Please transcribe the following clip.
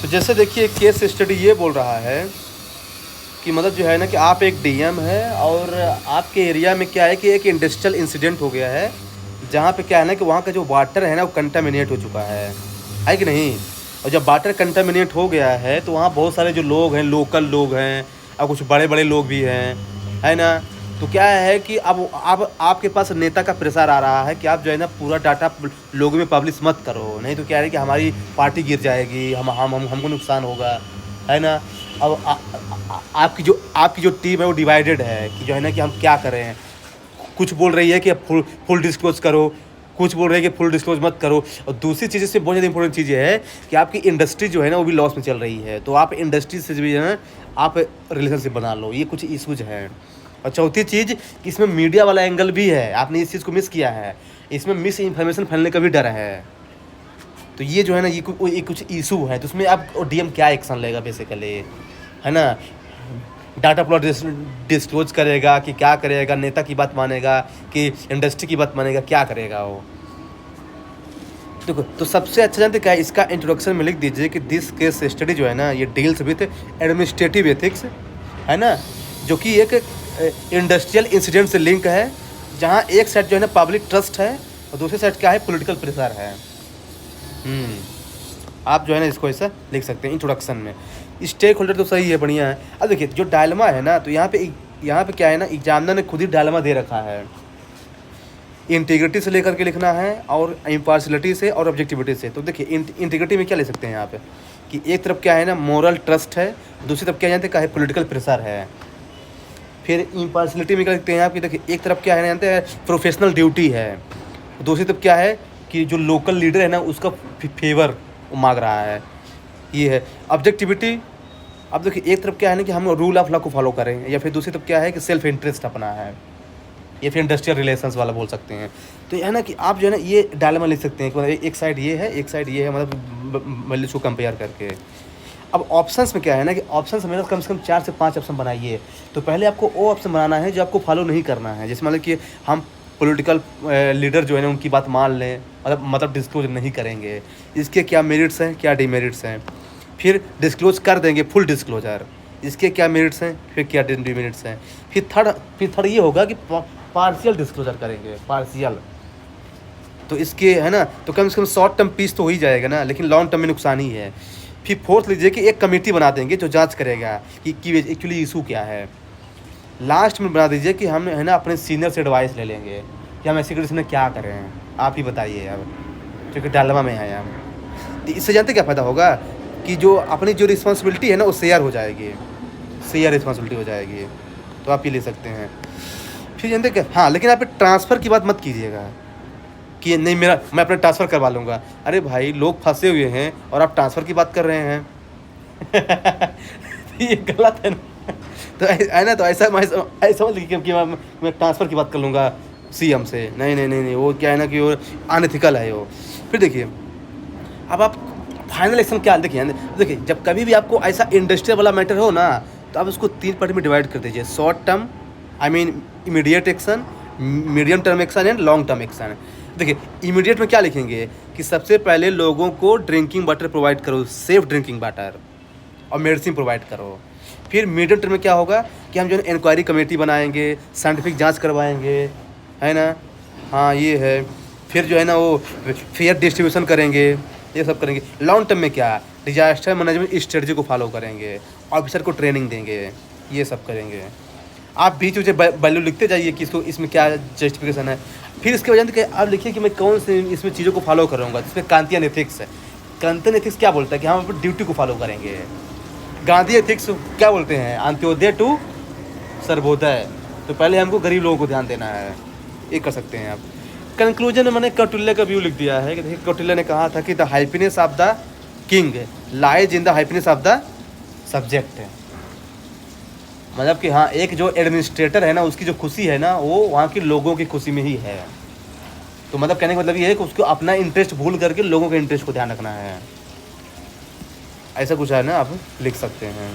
तो जैसे देखिए केस स्टडी ये बोल रहा है कि मतलब जो है ना कि आप एक डीएम है और आपके एरिया में क्या है कि एक इंडस्ट्रियल इंसिडेंट हो गया है, जहाँ पे क्या है ना कि वहाँ का जो वाटर है ना वो कंटामिनेट हो चुका है कि नहीं। और जब वाटर कंटामिनेट हो गया है तो वहाँ बहुत सारे जो लोग हैं, लोकल लोग हैं और कुछ बड़े बड़े लोग भी हैं, है ना। तो क्या है कि अब आपके पास नेता का प्रेशर आ रहा है कि आप जो है ना पूरा डाटा लोगों में पब्लिश मत करो, नहीं तो क्या है कि हमारी पार्टी गिर जाएगी, हमको नुकसान होगा, है ना। अब आपकी जो टीम है वो डिवाइडेड है कि जो है ना कि हम क्या करें। कुछ बोल रही है कि फुल डिस्क्लोज करो, कुछ बोल रहे हैं कि फुल डिस्क्लोज मत करो। और दूसरी चीज़ इससे बहुत ज़्यादा इंपॉर्टेंट चीज़ ये है कि आपकी इंडस्ट्री जो है ना वो भी लॉस में चल रही है, तो आप इंडस्ट्री से भी जो है ना आप रिलेशनशिप बना लो, ये कुछ इशूज हैं। और चौथी चीज़ कि इसमें मीडिया वाला एंगल भी है, आपने इस चीज़ को मिस किया है, इसमें मिस इन्फॉर्मेशन फैलने का भी डर है। तो ये जो है ना ये कुछ इशू है, तो उसमें आप डीएम क्या एक्शन लेगा बेसिकली, है ना। डाटा प्लॉट डिस्क्लोज करेगा कि क्या करेगा, नेता की बात मानेगा कि इंडस्ट्री की बात मानेगा, क्या करेगा वो। देखो तो सबसे अच्छा जानते क्या है, इसका इंट्रोडक्शन में लिख दीजिए कि दिस केस स्टडी जो है ना ये डील्स विथ एडमिनिस्ट्रेटिव एथिक्स, है ना, जो कि एक इंडस्ट्रियल इंसिडेंट से लिंक है, जहाँ एक साइड जो है ना पब्लिक ट्रस्ट है और दूसरी साइड क्या है, पॉलिटिकल प्रेशर है। आप जो है ना इसको ऐसा लिख सकते हैं इंट्रोडक्शन में। स्टेक होल्डर तो सही है, बढ़िया है। अब देखिए जो डायलेमा है ना, तो यहाँ पे क्या है ना, एग्जामिनर ने खुद ही डायलेमा दे रखा है, इंटीग्रिटी से लेकर के लिखना है और इम्पार्शलिटी से और ऑब्जेक्टिविटी से। तो देखिए इंटीग्रिटी में क्या ले सकते हैं यहाँ पे कि एक तरफ क्या है ना मोरल ट्रस्ट है, दूसरी तरफ क्या जानते हैं क्या है, पॉलिटिकल प्रेशर है। फिर इम्पार्शलिटी में क्या लिखते हैं आप कि देखिए एक तरफ क्या है जानते हैं, प्रोफेशनल ड्यूटी है, दूसरी तरफ क्या है कि जो लोकल लीडर है ना उसका फेवर मांग रहा है, ये है ऑब्जेक्टिविटी। अब देखिए एक तरफ क्या है ना कि हम रूल ऑफ लॉ को फॉलो करें, या फिर दूसरी तरफ क्या है कि सेल्फ इंटरेस्ट अपना है, या फिर इंडस्ट्रियल रिलेशंस वाला बोल सकते हैं। तो है ना कि आप जो है ना ये डायलेमा लिख सकते हैं कि मतलब एक साइड ये है, एक साइड ये है, मतलब वैल्यूज को कंपेयर करके। अब ऑप्शंस में क्या है ना कि ऑप्शंस में कम से कम 4 से 5 ऑप्शन बनाइए। तो पहले आपको वो ऑप्शन बनाना है जो आपको फॉलो नहीं करना है, जैसे मतलब कि हम पॉलिटिकल लीडर जो है ना उनकी बात मान लें, मतलब डिस्क्लोज नहीं करेंगे, इसके क्या मेरिट्स हैं क्या डिमेरिट्स हैं। फिर डिस्क्लोज कर देंगे फुल डिस्क्लोजर, इसके क्या मेरिट्स हैं फिर क्या डिमेरिट्स हैं। फिर थर्ड ये होगा कि पार्शियल डिस्क्लोजर करेंगे, पार्शियल। तो इसके है ना तो कम से कम शॉर्ट टर्म पीस तो हो ही जाएगा ना, लेकिन लॉन्ग टर्म में नुकसान ही है। फिर फोर्थ लीजिए कि एक कमेटी बना देंगे जो जांच करेगा कि एक्चुअली इशू क्या है। लास्ट में बना दीजिए कि हम है ना अपने सीनियर से एडवाइस ले लेंगे कि हम ऐसे केस में क्या करें, आप ही बताइए अब, क्योंकि डायलेमा में है हम। तो इससे जानते क्या फ़ायदा होगा कि जो अपनी जो रिस्पॉन्सिबिलिटी है ना वो शेयर हो जाएगी, शेयर रिस्पॉन्सिबिलिटी हो जाएगी। तो आप ये ले सकते हैं। फिर जानते क्या, हाँ लेकिन आप ट्रांसफ़र की बात मत कीजिएगा कि नहीं मैं अपना ट्रांसफ़र करवा लूँगा। अरे भाई लोग फंसे हुए हैं और आप ट्रांसफ़र की बात कर रहे हैं ये गलत है ना। तो है ना, तो ऐसा मत लिखिए कि मैं ट्रांसफ़र की बात कर लूँगा सीएम से, नहीं, वो क्या है ना कि वो अनएथिकल है वो। फिर देखिए अब आप फाइनल एक्शन क्या, देखिए जब कभी भी आपको ऐसा इंडस्ट्रियल वाला मैटर हो ना, तो आप उसको 3 पार्ट में डिवाइड कर दीजिए, short term immediate action, medium term action and long term action. देखिए इमीडिएट में क्या लिखेंगे कि सबसे पहले लोगों को ड्रिंकिंग वाटर प्रोवाइड करो, सेफ ड्रिंकिंग वाटर, और मेडिसिन प्रोवाइड करो। फिर मीडियम टर्म में क्या होगा कि हम जो है इंक्वायरी कमेटी बनाएंगे, साइंटिफिक जांच करवाएंगे, है ना, हाँ ये है। फिर जो है ना वो फेयर डिस्ट्रीब्यूशन करेंगे, ये सब करेंगे। लॉन्ग टर्म में क्या, डिजास्टर मैनेजमेंट स्ट्रेटजी को फॉलो करेंगे, ऑफिसर को ट्रेनिंग देंगे, ये सब करेंगे। आप बीच में वैल्यू लिखते जाइए कि इसको इसमें क्या जस्टिफिकेशन है। फिर इसके वजह से आप लिखिए कि मैं कौन से इसमें चीज़ों को फॉलो करूँगा, जिसमें कांतियन एथिक्स है। कांतियन एथिक्स क्या बोलता है कि हम अपनी ड्यूटी को फॉलो करेंगे। गांधी एथिक्स क्या बोलते हैं, अंत्योदय टू सर्वोदय, तो पहले हमको गरीब लोगों को ध्यान देना है, ये कर सकते हैं आप। कंक्लूजन में मैंने कौटिल्य का व्यू लिख दिया है कि देखिए कौटिल्य ने कहा था कि the happiness of the king lies in the happiness of the subject. मतलब कि हाँ एक जो एडमिनिस्ट्रेटर है ना उसकी जो खुशी है ना वो वहाँ के लोगों की खुशी में ही है। तो मतलब कहने का मतलब ये है कि उसको अपना इंटरेस्ट भूल करके लोगों के इंटरेस्ट को ध्यान रखना है, ऐसा कुछ है ना, आप लिख सकते हैं।